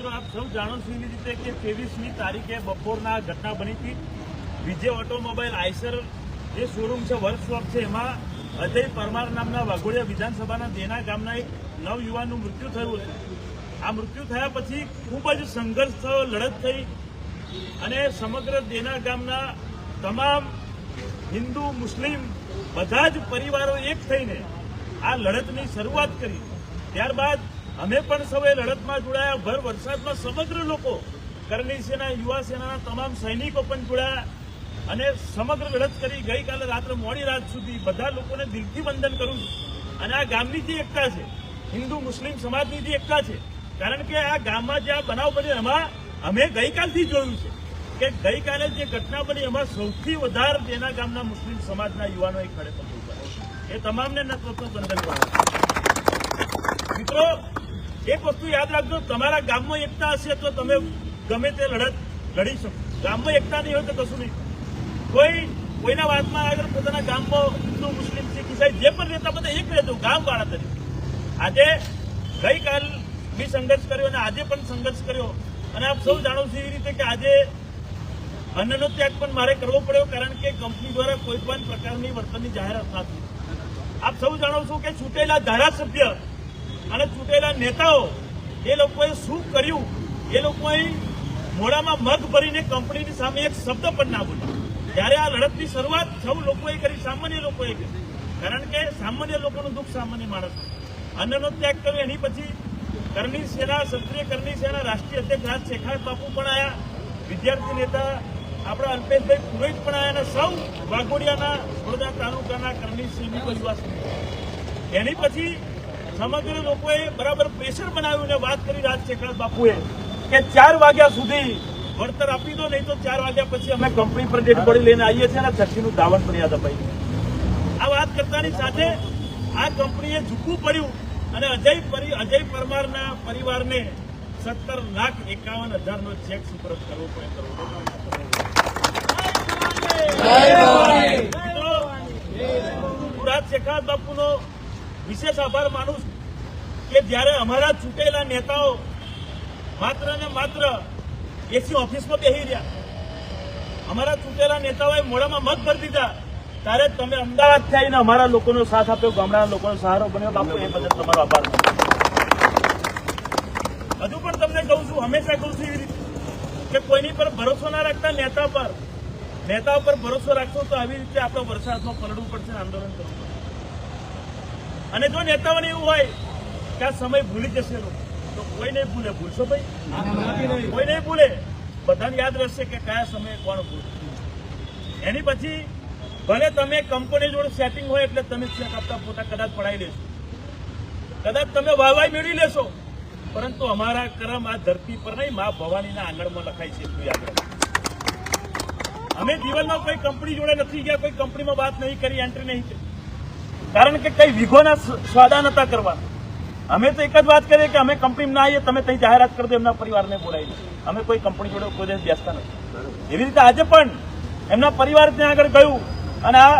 મિત્રો આપ સૌ જાણો છો એવી રીતે કે 23મી તારીખે બપોરના ઘટના બની હતી. વિજય ઓટોમોબાઈલ આઈસર જે શોરૂમ છે, વર્કશોપ છે, એમાં અજય પરમાર નામના વાઘોડિયા વિધાનસભાના દેના ગામના એક નવયુવાનનું મૃત્યુ થયું હતું. આ મૃત્યુ થયા પછી ખૂબ જ સંઘર્ષ થયો, લડત થઈ અને સમગ્ર દેના ગામના તમામ હિન્દુ મુસ્લિમ બધા જ પરિવારો એક થઈને આ લડતની શરૂઆત કરી. ત્યારબાદ અમે પણ સૌએ લડતમાં જોડાયા. ભર વરસાદમાં સમગ્ર લોકો, કરણી સેના, યુવા સેનાના તમામ સૈનિકો પણ જોડાયા અને સમગ્ર લડત કરી. ગઈકાલે રાત્રે મોડી રાત સુધી બધા લોકોને દિલથી વંદન કરું છું. અને આ ગામની જે એકતા છે, હિન્દુ મુસ્લિમ સમાજની જે એકતા છે, કારણ કે આ ગામમાં જે આ બનાવ બન્યો એમાં અમે ગઈકાલથી જોયું છે કે ગઈકાલે જે ઘટના બની એમાં સૌથી વધારે તેના ગામના મુસ્લિમ સમાજના યુવાનો એક ખડે પગલું કરે. એ તમામને વંદન કરો. મિત્રો, એક વસ્તુ યાદ રાખજો, તમારા ગામમાં એકતા હશે તો તમે ગમે તે લડત લડી શકો. ગામમાં એકતા નહીં હોય તો કશું નહીં. કોઈના વાતમાં આગળ પોતાના ગામમાં હિન્દુ મુસ્લિમ શીખ ઈસાઈ જે પણ રહેતા બધા એક રહેતો ગામવાળા તરીકે. આજે ગઈકાલ બી સંઘર્ષ કર્યો અને આજે પણ સંઘર્ષ કર્યો. અને આપ સૌ જાણો છો એવી રીતે કે આજે અન્નનો ત્યાગ પણ મારે કરવો પડ્યો, કારણ કે કંપની દ્વારા કોઈ પણ પ્રકારની વર્તનની જાહેરાત નથી. આપ સૌ જાણો છો કે ચૂંટેલા ધારાસભ્ય અને ચૂંટેલા નેતાઓ એ લોકોએ શું કર્યું, એ લોકોએ મોડામાં મગ ભરીને કંપનીની સામે એક શબ્દ પણ ના બોલ્યો. ત્યારે આ લડતની શરૂઆત સૌ લોકોએ કરી, સામાન્ય લોકોએ કરી, કારણ કે સામાન્ય લોકોનું દુઃખ સામાન્ય માણસ. અન્નનો ત્યાગ કર્યો. એની પછી કરણી સેના, ક્ષત્રિય કરણી સેના રાષ્ટ્રીય અધ્યક્ષ રાજ શેખાવત બાપુ પણ આવ્યા, વિદ્યાર્થી નેતા આપણા અલ્પેશભાઈ પુરોહિત પણ આવ્યા અને સૌ વાઘોડિયાના વડોદરા તાલુકાના કરણી સૈનિકો યુવા સમિતિ. એની પછી સમગ્ર લોકોએ બરાબર પ્રેશર બનાવ્યું અને વાત કરી રાજ શેખાવત બાપુએ કે 4 વાગ્યા સુધી વળતર આપી દો, નહીં તો 4 વાગ્યા પછી અમે કંપની પર ડેડ બોડી લઈને આવીએ છીએ અને છઠ્ઠીનું દાવણ પણ યાદ અપાઈ. આ વાત કરતાની સાથે આ કંપનીએ ઝૂકવું પડ્યું અને અજય પરમારના પરિવારને 17,51,000નો ચેક સુપરત કરવો પડે. રાજ શેખાવત બાપુનો વિશેષ આભાર માનું છું કે જ્યારે અમારા ચૂંટેલા નેતાઓ માત્ર ને માત્ર એસી ઓફિસમાં બેસી રહ્યા, અમારા ચૂંટેલા નેતાઓએ મોઢામાં મત ભરી દીધા, ત્યારે તમે અમદાવાદથી આવીને અમારા લોકોનો સાથ આપ્યો, ગામડાના લોકોનો સહારો બન્યો. બાપુ, એ બદલ તમારો આભાર. હજુ પણ તમને કહું છું, હંમેશા કહું છું એવી રીતે કે કોઈની પર ભરોસો ના રાખતા, નેતા પર ભરોસો રાખશો તો આવી રીતે આપણે વરસાદમાં પલડવું પડશે, આંદોલન કરવું પડશે. અને જો નેતાઓને એવું હોય કે આ સમય ભૂલી જશે તો કોઈ નહીં ભૂલે. ભૂલશો ભાઈ? કોઈ નહીં ભૂલે. બધાને યાદ રહેશે કે કયા સમયે કોણ ભૂલ. એની પછી ભલે તમે કંપની જોડે સેટિંગ હોય એટલે તમે ચેક આપતા પોતા કદાચ પડાવી લેશો, કદાચ તમે વાહવાઈ મેળવી લેશો, પરંતુ અમારા કરમ આ ધરતી પર નહીં, મા ભવાનીના આંગણમાં લખાય છે. એટલું યાદ રાખો. અમે જીવનમાં કોઈ કંપની જોડે નથી ગયા, કોઈ કંપનીમાં વાત નહીં કરી, એન્ટ્રી નહીં કરી, કારણ કે કઈ વિઘોના સ્વાદા નતા કરવા. અમે તો એક જ વાત કરીએ કે અમે કંપનીમાં ના આવીએ, તમે ત્યાં જાહેરાત કરી દો, એમના પરિવારને બોલાવી. અમે કોઈ કંપની જોડે કોઈ દિવસ બેસતા નથી. એવી રીતે આજે પણ એમના પરિવાર ત્યાં આગળ ગયું અને આ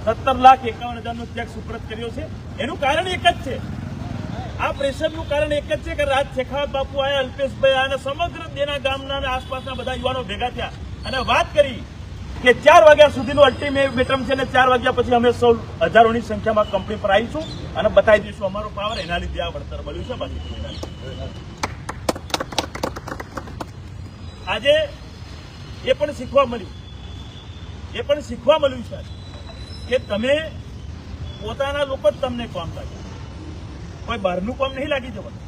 17,51,000નો ચેક સુપરત કર્યો છે. એનું કારણ એક જ છે, આ પ્રેશરનું કારણ એક જ છે કે રાજ શેખાવત બાપુ આયા, અલ્પેશભાઈ આયા અને સમગ્ર દેના ગામના અને આસપાસના બધા યુવાનો ભેગા થયા અને વાત કરી કે 4 વાગ્યા સુધીનું અલ્ટિમેટમ છે અને 4 વાગ્યા પછી અમે સૌ હજારોની સંખ્યામાં કંપની પર આવીશું અને બતાવી દઈશું અમારો પાવર. એના લીધે આ વળતર મળ્યું છે. બાકી આજે એ પણ શીખવા મળ્યું છે કે તમે પોતાના લોકો જ તમને કામ લાગે, કોઈ બહારનું કામ નહીં લાગી જવાનું,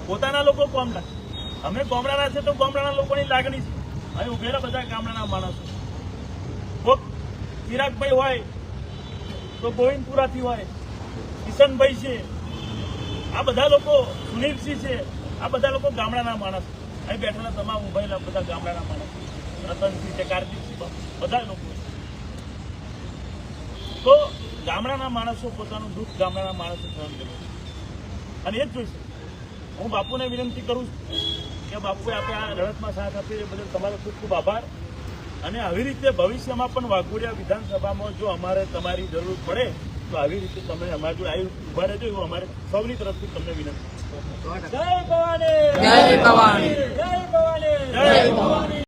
પોતાના લોકો કામ લાગે. અમે ગામડાના છે તો ગામડાના લોકોની લાગણી છે. અહીં ઉભેલા બધા ગામડાના માણસો, કોઈક ચિરાગભાઈ હોય તો ગોવિંદપુરાથી હોય, કિશનભાઈ છે, આ બધા લોકો, સુનિલસિંહ છે, આ બધા લોકો ગામડાના માણસ. અહીં બેઠેલા તમામ ઉભાયેલા બધા ગામડાના માણસ, રતનસિંહ છે, કાર્તિકસિંહ, બધા લોકો. તો ગામડાના માણસો પોતાનું દુઃખ ગામડાના માણસો સહન કરે અને એ જ જોઈશે. હું બાપુને વિનંતી કરું છું કે બાપુએ આપણે આ લડતમાં સાથ આપ્યો એ બદલ તમારો ખૂબ ખૂબ આભાર. અને આવી રીતે ભવિષ્યમાં પણ વાઘોડિયા વિધાનસભામાં જો અમારે તમારી જરૂર પડે તો આવી રીતે તમે અમારી જોડે આવી ઉભા રહેજો, એવું અમારે સૌની તરફથી તમને વિનંતી. જય ભવાની.